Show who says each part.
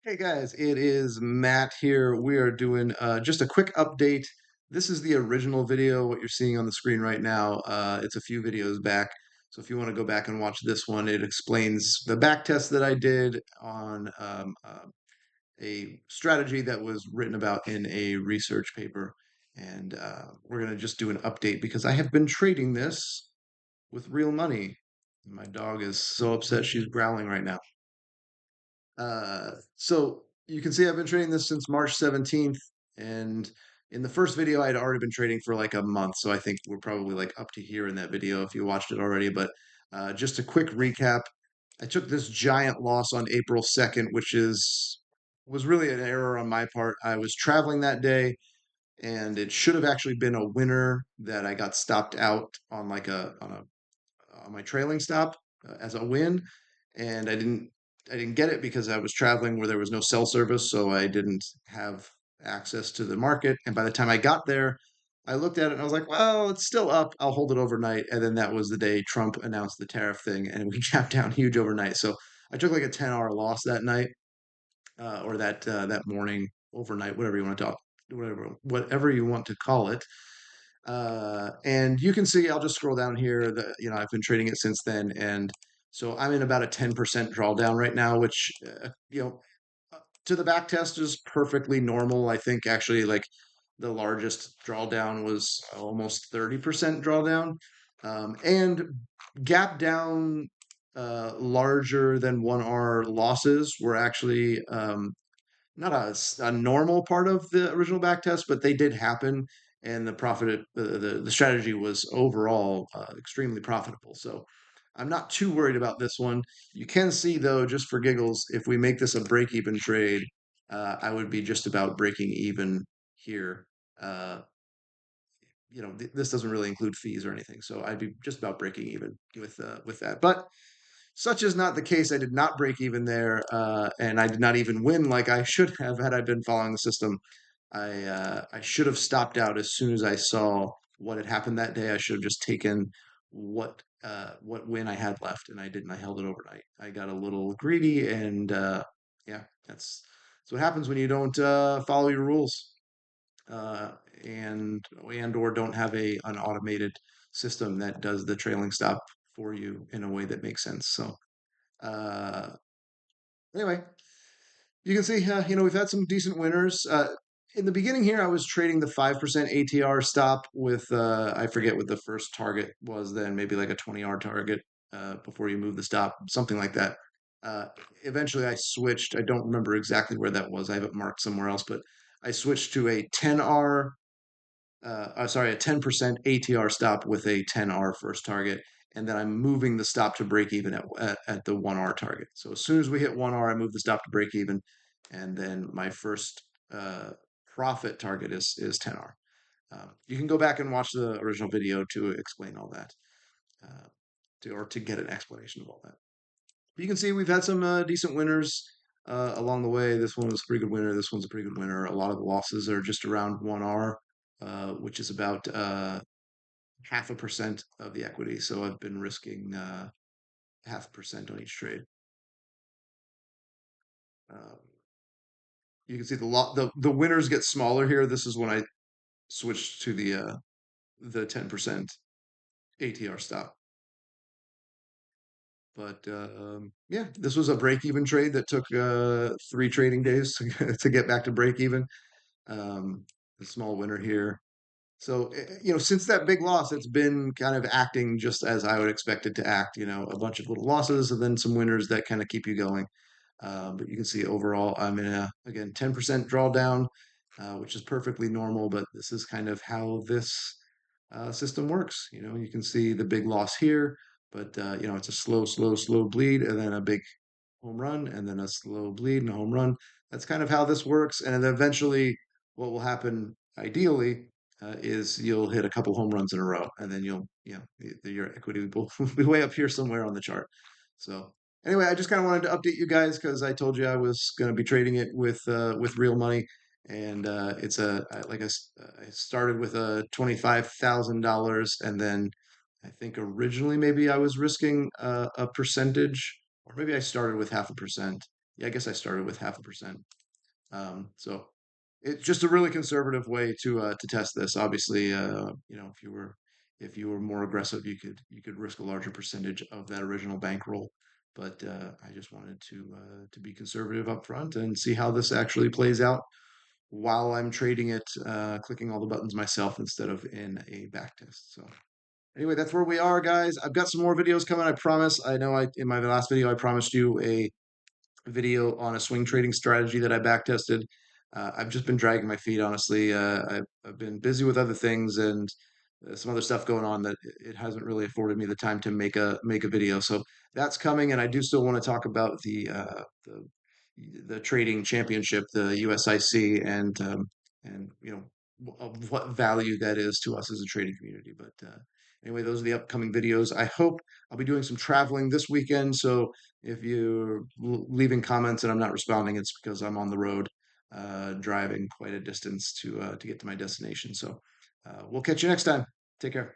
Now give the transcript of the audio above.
Speaker 1: Hey guys, it is Matt here. We are doing just a quick update. This is the original video, what you're seeing on the screen right now. It's a few videos back. So if you want to go back and watch this one, it explains the back test that I did on a strategy that was written about in a research paper. And we're going to just do an update because I have been trading this with real money. My dog is so upset she's growling right now. So you can see I've been trading this since March 17th, and in the first video I had already been trading for like a month, so I think we're probably like up to here in that video if you watched it already. But just a quick recap. I took this giant loss on April 2nd, which was really an error on my part. I was traveling that day, and it should have actually been a winner that I got stopped out on like a on my trailing stop as a win, and I didn't get it because I was traveling where there was no cell service, so I didn't have access to the market. And by the time I got there, I looked at it and I was like, well, it's still up. I'll hold it overnight. And then that was the day Trump announced the tariff thing, and we gapped down huge overnight. So I took like a 10-hour loss that night, or that morning, overnight, whatever you want to talk, whatever you want to call it. And you can see, I'll just scroll down here that, I've been trading it since then. And so I'm in about a 10% drawdown right now, which, to the back test is perfectly normal. I think actually like the largest drawdown was almost 30% drawdown. And gap down larger than 1R losses were actually not a normal part of the original back test, but they did happen, and the strategy was overall extremely profitable. So I'm not too worried about this one. You can see though, just for giggles, if we make this a break even trade, I would be just about breaking even here. Uh, this doesn't really include fees or anything, so I'd be just about breaking even with that. But such is not the case. I did not break even there, and I did not even win like I should have had I been following the system. I should have stopped out as soon as I saw what had happened that day. I should have just taken what win I had left, and I didn't. I held it overnight. I got a little greedy, and yeah, that's what happens when you don't follow your rules, uh, and or don't have a an automated system that does the trailing stop for you in a way that makes sense. So uh, anyway, you can see, we've had some decent winners. In the beginning here, I was trading the 5% ATR stop with, I forget what the first target was then, maybe like a 20R target before you move the stop, something like that. Uh, Eventually, I switched. I don't remember exactly where that was. I have it marked somewhere else, but I switched to a 10R sorry, a 10% ATR stop with a 10R first target. And then I'm moving the stop to break even at the 1R target. So as soon as we hit 1R, I move the stop to break even. And then my first profit target is 10R. You can go back and watch the original video to explain all that, or to get an explanation of all that. But you can see we've had some decent winners along the way. This one was a pretty good winner. This one's a pretty good winner. A lot of the losses are just around 1R, which is about 0.5% of the equity. So I've been risking 0.5% on each trade. Um, you can see the winners get smaller here. This is when I switched to the 10% ATR stop. But yeah, this was a break even trade that took 3 trading days to get back to break even. A small winner here. So, since that big loss, it's been kind of acting just as I would expect it to act, a bunch of little losses and then some winners that kind of keep you going. But you can see overall, I'm in again, 10% drawdown, which is perfectly normal, but this is kind of how this system works. You can see the big loss here, but, it's a slow, slow, slow bleed and then a big home run and then a slow bleed and a home run. That's kind of how this works. And then eventually, what will happen ideally is you'll hit a couple home runs in a row, and then your equity will be way up here somewhere on the chart. So anyway, I just kind of wanted to update you guys because I told you I was going to be trading it with real money, and it's I started with a $25,000, and then I think originally maybe I was risking a percentage, or maybe I started with 0.5%. Yeah, I guess I started with 0.5%. So it's just a really conservative way to test this. Obviously, if you were more aggressive, you could risk a larger percentage of that original bankroll. But I just wanted to be conservative up front and see how this actually plays out while I'm trading it, clicking all the buttons myself instead of in a backtest. So anyway, that's where we are, guys. I've got some more videos coming. I promise. I know I in my last video I promised you a video on a swing trading strategy that I back tested. I've just been dragging my feet, honestly. I've been busy with other things and some other stuff going on that it hasn't really afforded me the time to make a video. So that's coming, and I do still want to talk about the trading championship, the USIC, and of what value that is to us as a trading community. But anyway, those are the upcoming videos. I hope I'll be doing some traveling this weekend, so if you're leaving comments and I'm not responding, it's because I'm on the road, driving quite a distance to get to my destination. So we'll catch you next time. Take care.